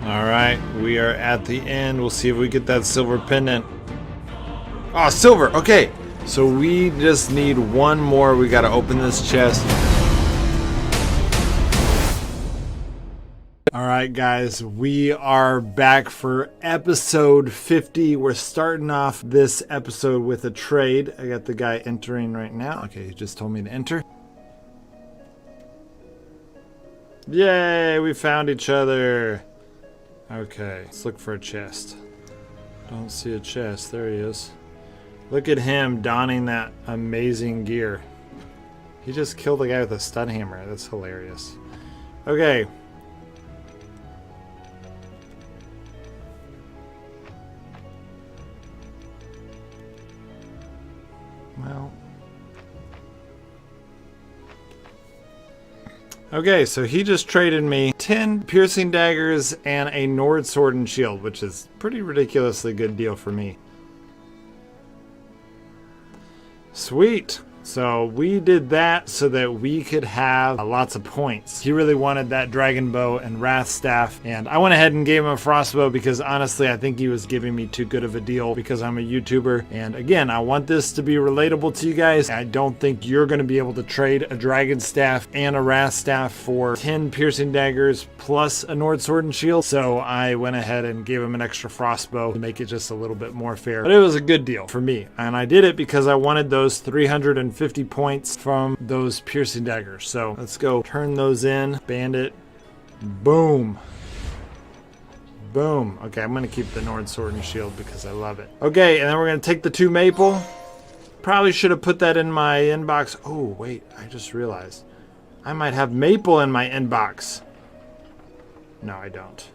Alright, we are at the end. We'll see if we get that silver pendant. Oh, silver! Okay, so we just need one more. We gotta open this chest. Alright guys, we are back for episode 50. We're starting off this episode with a trade. I got the guy entering right now. Okay, he just told me to enter. Yay, we found each other. Okay, let's look for a chest. Don't see a chest. There he is. Look at him donning that amazing gear. He just killed the guy with a stun hammer. That's hilarious. Okay. Well. Okay, so he just traded me 10 piercing daggers and a Nord sword and shield, which is pretty ridiculously good deal for me. Sweet. So we did that so that we could have lots of points. He really wanted that dragon bow and wrath staff, and I went ahead and gave him a frostbow because honestly I think he was giving me too good of a deal because I'm a YouTuber. And again, I want this to be relatable to you guys. I don't think you're going to be able to trade a dragon staff and a wrath staff for 10 piercing daggers plus a Nord sword and shield. So I went ahead and gave him an extra frostbow to make it just a little bit more fair. But it was a good deal for me, and I did it because I wanted those 350 points from those piercing daggers. So let's go turn those in. Bandit. Boom. Boom. Okay, I'm gonna keep the Nord sword and shield because I love it. Okay, and then we're gonna take the 2 maple. Probably should have put that in my inbox. Oh wait, I just realized I might have maple in my inbox. No, I don't.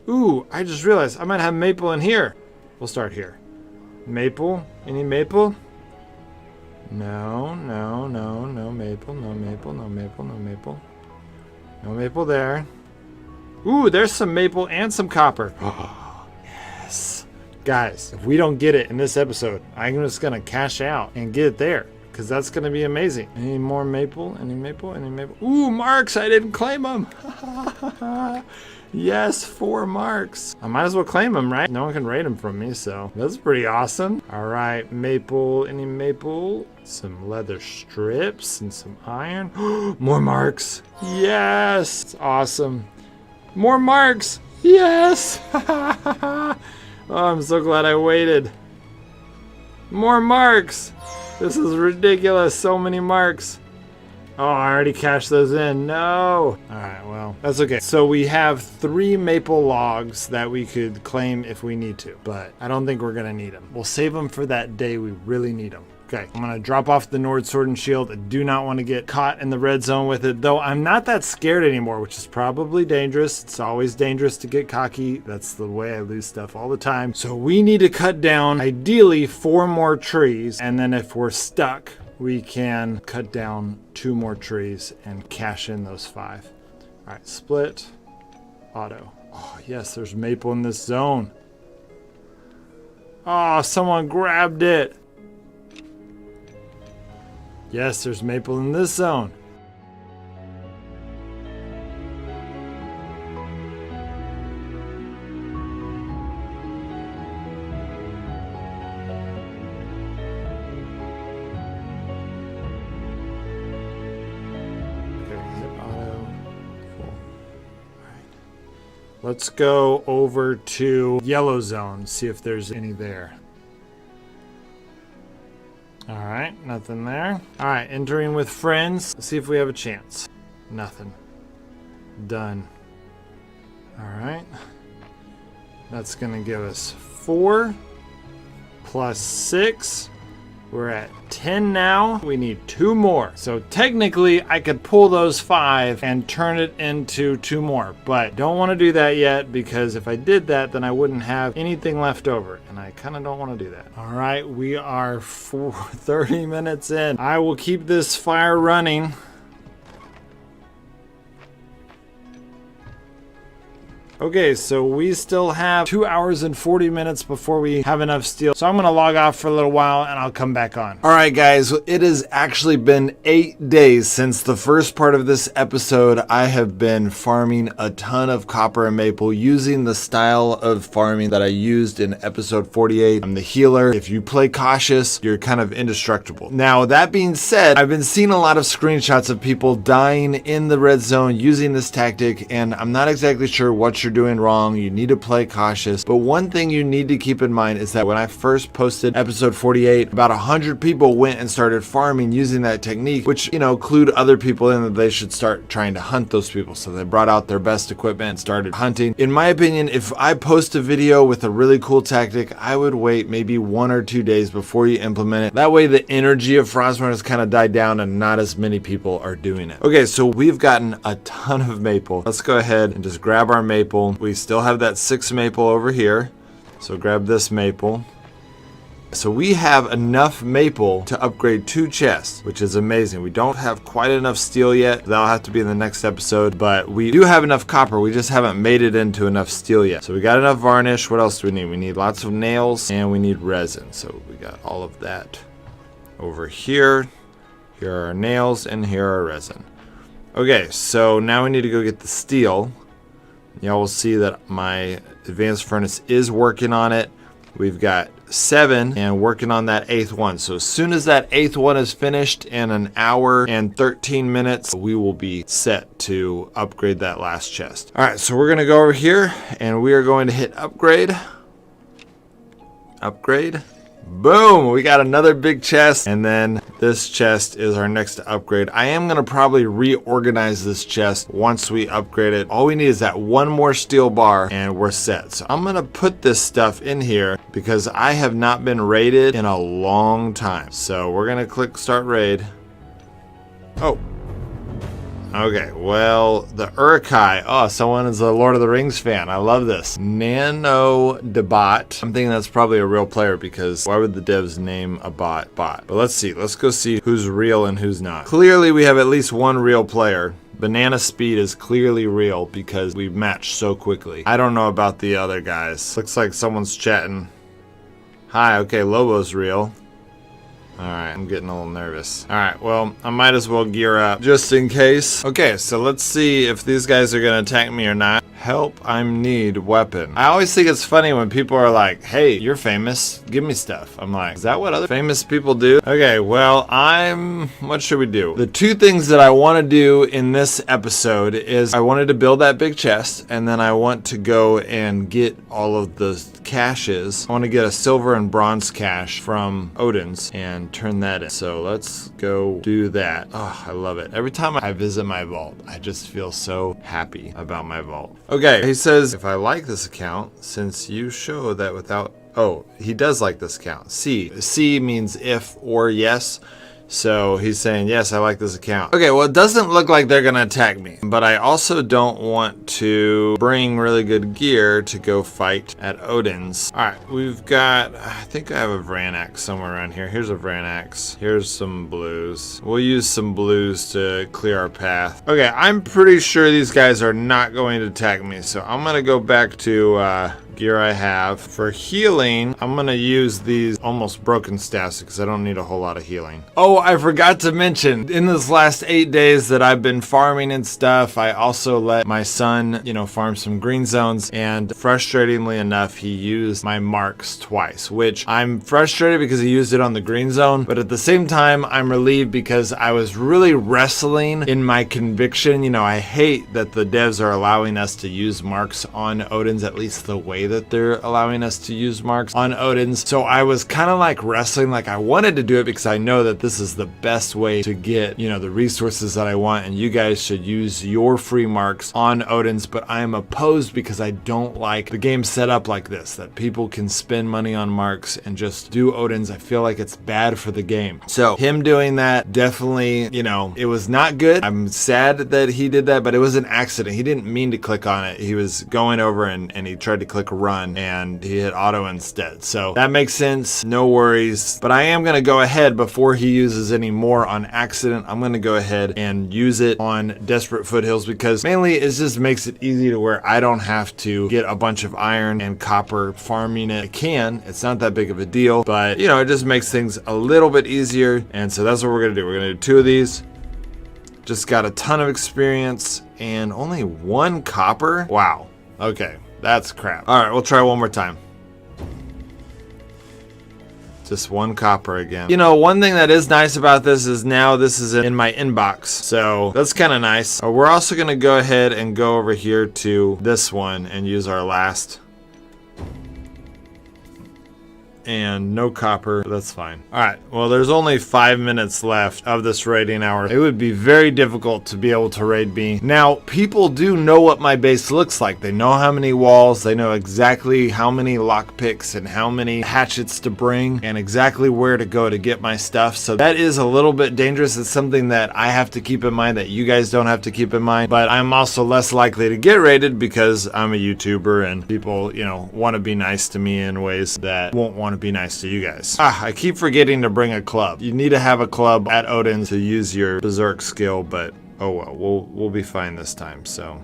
Ooh, I just realized I might have maple in here. We'll start here. Maple. Any maple? No, no, no, no maple, no maple, no maple, no maple. No maple there. Ooh, there's some maple and some copper. Oh, yes. Guys, if we don't get it in this episode, I'm just going to cash out and get it there because that's going to be amazing. Any more maple? Any maple? Any maple? Ooh, marks. I didn't claim them. Yes, 4 marks. I might as well claim them, right? No one can raid them from me, so that's pretty awesome. All right, maple. Any maple? Some leather strips and some iron. More marks. Yes. It's awesome. More marks. Yes. Oh, I'm so glad I waited. More marks. This is ridiculous. So many marks. Oh, I already cashed those in. No. All right, well, that's okay. So we have 3 maple logs that we could claim if we need to, but I don't think we're going to need them. We'll save them for that day we really need them. Okay, I'm going to drop off the Nord sword and shield. I do not want to get caught in the red zone with it, though I'm not that scared anymore, which is probably dangerous. It's always dangerous to get cocky. That's the way I lose stuff all the time. So we need to cut down, ideally, 4 more trees, and then if we're stuck, we can cut down 2 more trees and cash in those 5. All right, split, auto. Oh, yes, there's maple in this zone. Oh, someone grabbed it. Yes, there's maple in this zone. Let's go over to yellow zone, see if there's any there. All right, nothing there. All right, entering with friends. Let's see if we have a chance. Nothing. Done. All right. That's gonna give us 4 plus 6. We're at 10 now. We need 2 more. So technically I could pull those 5 and turn it into 2 more, but don't want to do that yet because if I did that, then I wouldn't have anything left over, and I kind of don't want to do that. All right, we are 30 minutes in. I will keep this fire running. Okay, so we still have 2 hours and 40 minutes before we have enough steel. So I'm going to log off for a little while and I'll come back on. All right, guys, it has actually been 8 days since the first part of this episode. I have been farming a ton of copper and maple using the style of farming that I used in episode 48. I'm the healer. If you play cautious, you're kind of indestructible. Now, that being said, I've been seeing a lot of screenshots of people dying in the red zone using this tactic, and I'm not exactly sure what you're doing wrong. You need to play cautious. But one thing you need to keep in mind is that when I first posted episode 48, about 100 people went and started farming using that technique, which, you know, clued other people in that they should start trying to hunt those people. So they brought out their best equipment and started hunting. In my opinion, if I post a video with a really cool tactic, I would wait maybe 1 or 2 days before you implement it. That way the energy of Frostborn has kind of died down and not as many people are doing it. Okay, so we've gotten a ton of maple. Let's go ahead and just grab our maple. We still have that 6 maple over here. So grab this maple. So we have enough maple to upgrade 2 chests, which is amazing. We don't have quite enough steel yet. That'll have to be in the next episode, but we do have enough copper. We just haven't made it into enough steel yet. So we got enough varnish. What else do we need? We need lots of nails and we need resin. So we got all of that over here. Here are our nails and here are our resin. Okay, so now we need to go get the steel. Y'all will see that my advanced furnace is working on it. We've got 7 and working on that 8th one. So as soon as that 8th one is finished in an hour and 13 minutes, we will be set to upgrade that last chest. All right, so we're gonna go over here and we are going to hit upgrade. Upgrade. Boom, we got another big chest, and then this chest is our next upgrade. I am going to probably reorganize this chest once we upgrade it. All we need is that 1 more steel bar and we're set. So I'm going to put this stuff in here because I have not been raided in a long time. So we're going to click start raid. Oh. Okay, well, the Urkai. Oh, someone is a Lord of the Rings fan. I love this. Nano Debot. I'm thinking that's probably a real player because why would the devs name a bot? But let's see. Let's go see who's real and who's not. Clearly, we have at least 1 real player. Banana Speed is clearly real because we matched so quickly. I don't know about the other guys. Looks like someone's chatting. Hi, okay, Lobo's real. Alright, I'm getting a little nervous. Alright, well, I might as well gear up just in case. Okay, so let's see if these guys are gonna attack me or not. Help, I need weapon. I always think it's funny when people are like, hey, you're famous, give me stuff. I'm like, is that what other famous people do? Okay, well, what should we do? The 2 things that I want to do in this episode is I wanted to build that big chest, and then I want to go and get all of the caches. I want to get a silver and bronze cache from Odins and turn that in. So let's go do that. Oh, I love it. Every time I visit my vault, I just feel so happy about my vault. Okay, he says, if I like this account, since you show that without... Oh, he does like this account. C means if or yes. So he's saying, yes, I like this account. Okay, well, it doesn't look like they're gonna attack me, but I also don't want to bring really good gear to go fight at Odins. All right, we've got, I think I have a Vranax somewhere around here. Here's a Vranax. Here's some blues. We'll use some blues to clear our path. Okay, I'm pretty sure these guys are not going to attack me, so I'm gonna go back to gear I have. For healing, I'm gonna use these almost broken staffs because I don't need a whole lot of healing. Oh, I forgot to mention, in this last 8 days that I've been farming and stuff, I also let my son, farm some green zones, and frustratingly enough, he used my marks twice, which I'm frustrated because he used it on the green zone, but at the same time, I'm relieved because I was really wrestling in my conviction. I hate that the devs are allowing us to use marks on Odins, at least the way that they're allowing us to use marks on Odins. So I was kind of like wrestling, like I wanted to do it because I know that this is the best way to get, the resources that I want, and you guys should use your free marks on Odins, but I am opposed because I don't like the game set up like this, that people can spend money on marks and just do Odins. I feel like it's bad for the game. So him doing that definitely, it was not good. I'm sad that he did that, but it was an accident. He didn't mean to click on it. He was going over and he tried to click run and he hit auto instead. So that makes sense. No worries. But I am going to go ahead before he uses any more on accident. I'm going to go ahead and use it on Desperate Foothills because mainly it just makes it easy to where I don't have to get a bunch of iron and copper farming it. I can. It's not that big of a deal, but you know, it just makes things a little bit easier. And so that's what we're going to do. We're going to do 2 of these. Just got a ton of experience and only 1 copper. Wow. Okay. That's crap. All right. We'll try one more time. Just 1 copper again. You know, one thing that is nice about this is now this is in my inbox. So that's kind of nice. We're also going to go ahead and go over here to this one and use our last. And no copper. That's fine. All right. Well, there's only 5 minutes left of this raiding hour. It would be very difficult to be able to raid me. Now, people do know what my base looks like. They know how many walls. They know exactly how many lockpicks and how many hatchets to bring and exactly where to go to get my stuff. So that is a little bit dangerous. It's something that I have to keep in mind that you guys don't have to keep in mind. But I'm also less likely to get raided because I'm a YouTuber and people, you know, want to be nice to me in ways that won't want to be nice to you guys. I keep forgetting to bring a club. You need to have a club at Odins to use your berserk skill, but oh well, we'll be fine this time. So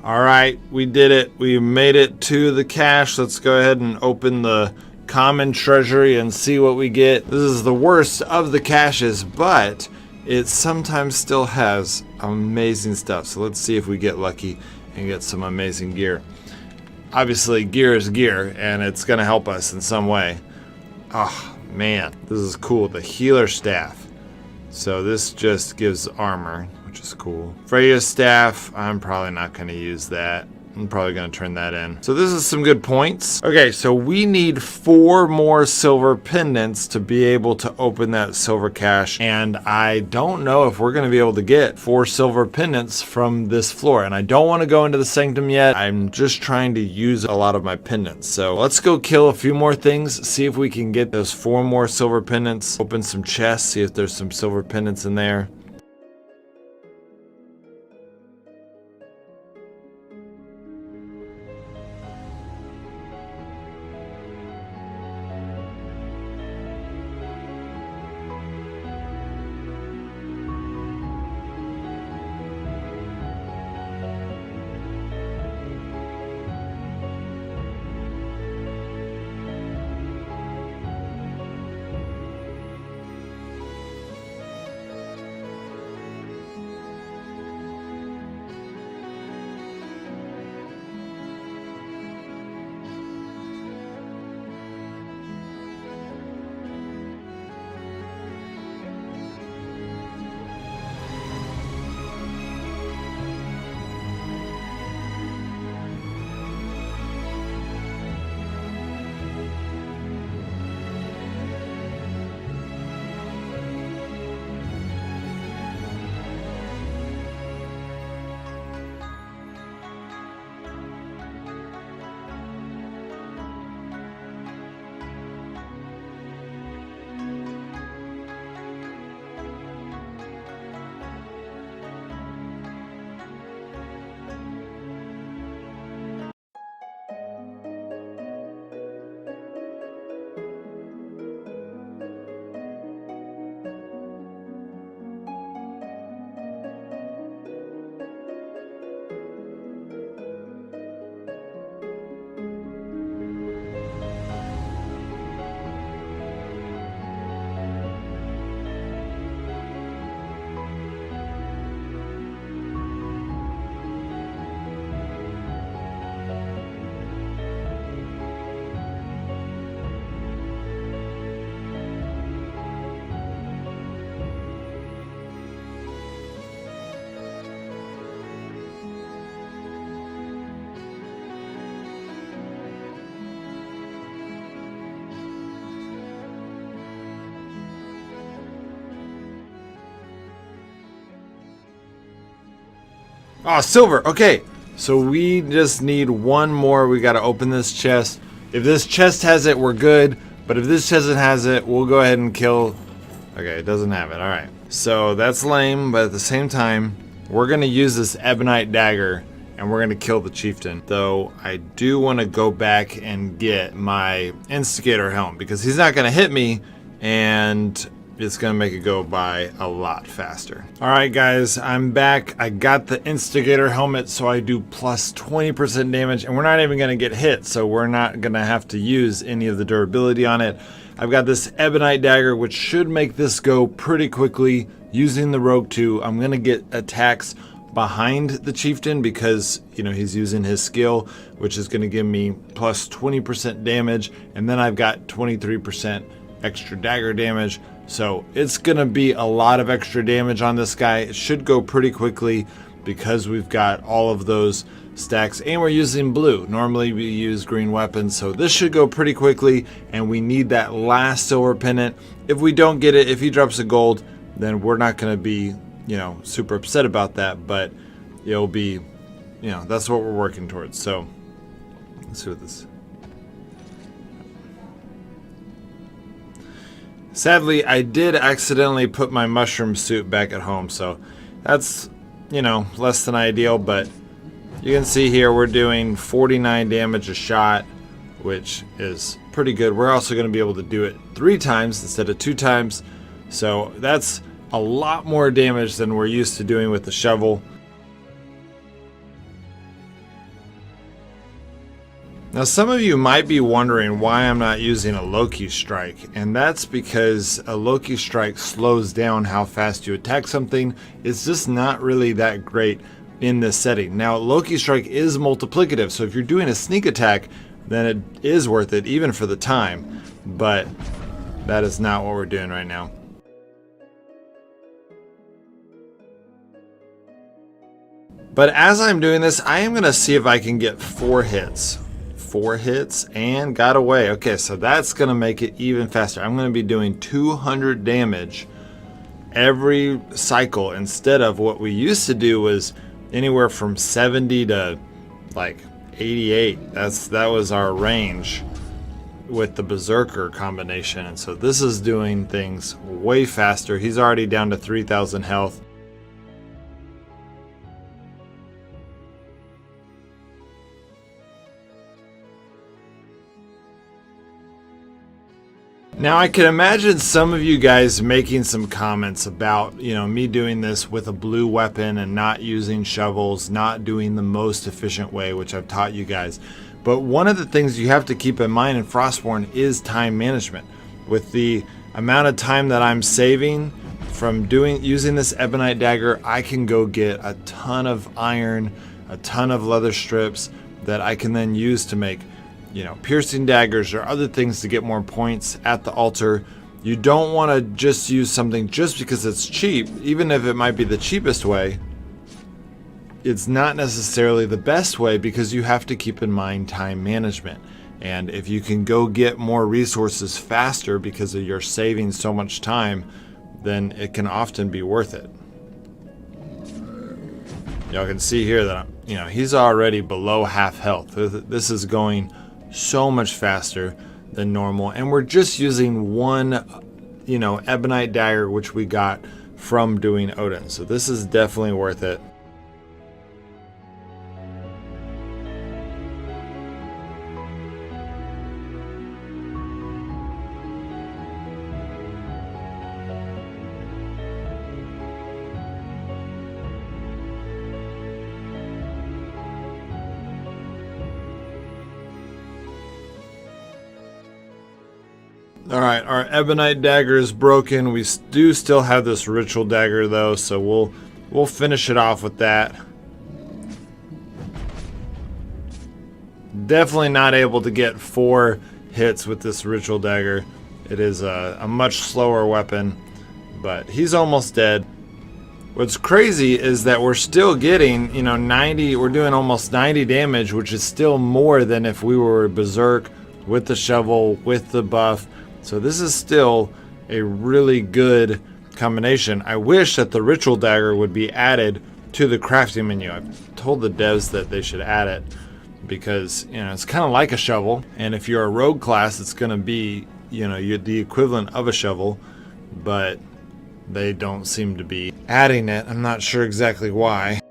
all right, we did it. We made it to the cache. Let's go ahead and open the common treasury and see what we get. This is the worst of the caches, but it sometimes still has amazing stuff. So let's see if we get lucky and get some amazing gear. Obviously, gear is gear, and it's going to help us in some way. Oh, man, this is cool. The healer staff. So this just gives armor, which is cool. Freya's staff, I'm probably not going to use that. I'm probably going to turn that in. So this is some good points. Okay, so we need 4 more silver pendants to be able to open that silver cache. And I don't know if we're going to be able to get 4 silver pendants from this floor. And I don't want to go into the sanctum yet. I'm just trying to use a lot of my pendants. So let's go kill a few more things. See if we can get those 4 more silver pendants. Open some chests. See if there's some silver pendants in there. Oh, silver. Okay. So we just need one more. We got to open this chest. If this chest has it, we're good. But if this chest has it, we'll go ahead and kill. Okay, it doesn't have it. All right. So that's lame. But at the same time, we're going to use this ebonite dagger. And we're going to kill the chieftain. Though I do want to go back and get my instigator helm. Because he's not going to hit me. And it's going to make it go by a lot faster. Alright guys, I'm back. I got the instigator helmet, so I do plus 20% damage, and we're not even going to get hit, so we're not going to have to use any of the durability on it. I've got this ebonite dagger, which should make this go pretty quickly. Using the rogue 2, I'm going to get attacks behind the chieftain because, you know, he's using his skill, which is going to give me plus 20% damage, and then I've got 23% extra dagger damage. So it's going to be a lot of extra damage on this guy. It should go pretty quickly because we've got all of those stacks and we're using blue. Normally we use green weapons, so this should go pretty quickly, and we need that last silver pendant. If we don't get it, if he drops a gold, then we're not going to be, you know, super upset about that, but it'll be, you know, that's what we're working towards. So let's see what this. Sadly, I did accidentally put my mushroom suit back at home, so that's, you know, less than ideal, but you can see here we're doing 49 damage a shot, which is pretty good. We're also going to be able to do it 3 times instead of 2 times, so that's a lot more damage than we're used to doing with the shovel. Now some of you might be wondering why I'm not using a Loki strike, and that's because a Loki strike slows down how fast you attack something. It's just not really that great in this setting. Now Loki strike is multiplicative, so if you're doing a sneak attack, then it is worth it even for the time, but that is not what we're doing right now. But as I'm doing this, I am going to see if I can get 4 hits. 4 hits and got away. Okay, so that's going to make it even faster. I'm going to be doing 200 damage every cycle instead of what we used to do was anywhere from 70 to like 88. That was our range with the berserker combination, and so this is doing things way faster. He's already down to 3,000 health. Now I can imagine some of you guys making some comments about, you know, me doing this with a blue weapon and not using shovels, not doing the most efficient way, which I've taught you guys. But one of the things you have to keep in mind in Frostborn is time management. With the amount of time that I'm saving from using this ebonite dagger, I can go get a ton of iron, a ton of leather strips that I can then use to make, you know, piercing daggers or other things to get more points at the altar. You don't want to just use something just because it's cheap, even if it might be the cheapest way. It's not necessarily the best way because you have to keep in mind time management. And if you can go get more resources faster because of your saving so much time, then it can often be worth it. Y'all can see here that, you know, he's already below half health. This is going so much faster than normal, and we're just using one, you know, ebonite dagger which we got from doing Odins, so this is definitely worth it. Alright, our ebonite dagger is broken. We do still have this ritual dagger though, so we'll finish it off with that. Definitely not able to get 4 hits with this ritual dagger. It is a much slower weapon, but he's almost dead. What's crazy is that we're still getting, you know, 90, we're doing almost 90 damage, which is still more than if we were berserk with the shovel, with the buff. So this is still a really good combination. I wish that the ritual dagger would be added to the crafting menu. I've told the devs that they should add it because, you know, it's kind of like a shovel. And if you're a rogue class, it's going to be, you know, you're the equivalent of a shovel, but they don't seem to be adding it. I'm not sure exactly why.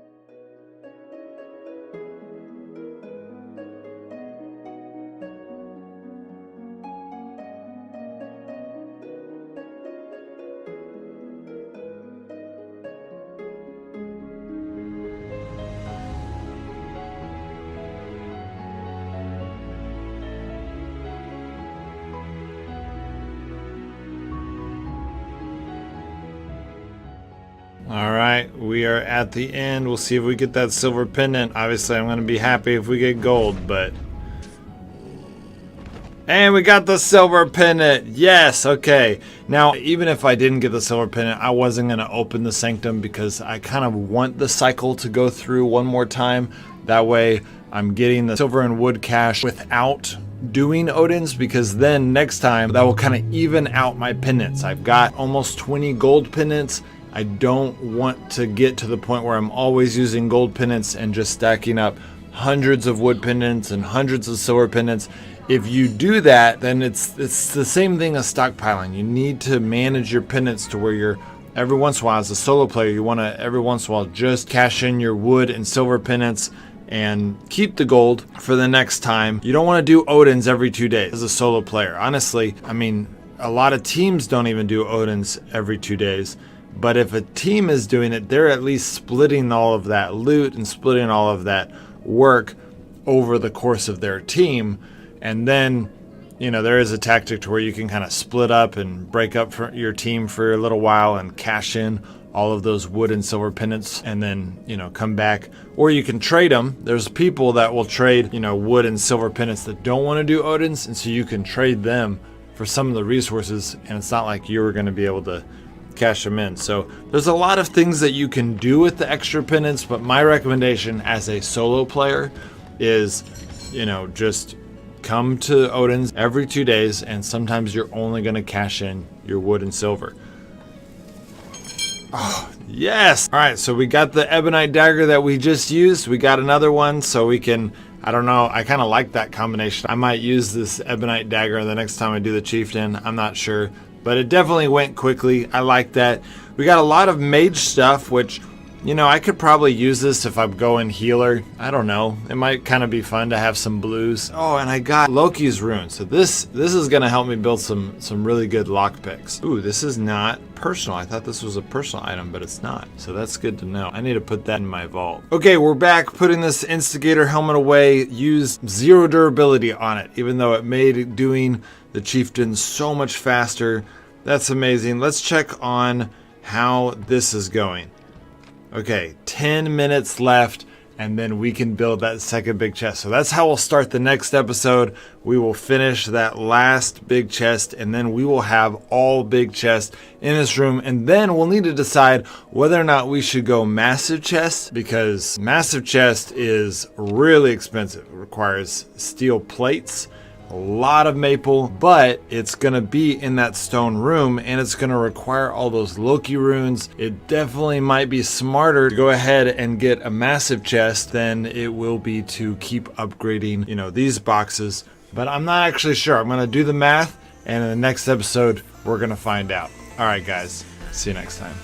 Alright, we are at the end. We'll see if we get that silver pendant. Obviously, I'm going to be happy if we get gold, but... And we got the silver pendant! Yes, okay. Now, even if I didn't get the silver pendant, I wasn't going to open the Sanctum because I kind of want the cycle to go through one more time. That way, I'm getting the silver and wood cache without doing Odins, because then next time, that will kind of even out my pendants. I've got almost 20 gold pendants. I don't want to get to the point where I'm always using gold pendants and just stacking up hundreds of wood pendants and hundreds of silver pendants. If you do that, then it's the same thing as stockpiling. You need to manage your pendants to where you're, every once in a while as a solo player, you want to every once in a while just cash in your wood and silver pendants and keep the gold for the next time. You don't want to do Odins every 2 days as a solo player. Honestly, I mean, a lot of teams don't even do Odins every 2 days. But if a team is doing it, they're at least splitting all of that loot and splitting all of that work over the course of their team. And then, you know, there is a tactic to where you can kind of split up and break up for your team for a little while and cash in all of those wood and silver pendants and then, you know, come back. Or you can trade them. There's people that will trade, you know, wood and silver pendants that don't want to do Odins. And so you can trade them for some of the resources. And it's not like you were going to be able to cash them in. So there's a lot of things that you can do with the extra pendants, but my recommendation as a solo player is, you know, just come to Odins every 2 days, and sometimes you're only going to cash in your wood and silver. Oh, yes! Alright, so we got the Ebonite dagger that we just used. We got another one, so we can, I don't know, I kind of like that combination. I might use this Ebonite dagger the next time I do the Chieftain. I'm not sure. But it definitely went quickly. I like that. We got a lot of mage stuff, which, you know, I could probably use this if I'm going healer. I don't know. It might kind of be fun to have some blues. Oh, and I got Loki's rune. So this is going to help me build some really good lockpicks. Ooh, this is not personal. I thought this was a personal item, but it's not. So that's good to know. I need to put that in my vault. Okay, we're back putting this Instigator helmet away. Used 0 durability on it, even though it made doing the Chieftain so much faster. That's amazing. Let's check on how this is going. Okay, 10 minutes left, and then we can build that second big chest. So that's how we'll start the next episode. We will finish that last big chest, and then we will have all big chests in this room. And then we'll need to decide whether or not we should go massive chest, because massive chest is really expensive. It requires steel plates, a lot of maple, but it's gonna be in that stone room and it's gonna require all those Loki runes. It definitely might be smarter to go ahead and get a massive chest than it will be to keep upgrading, you know, these boxes. But I'm not actually sure. I'm gonna do the math, and in the next episode we're gonna find out. All right, guys, see you next time.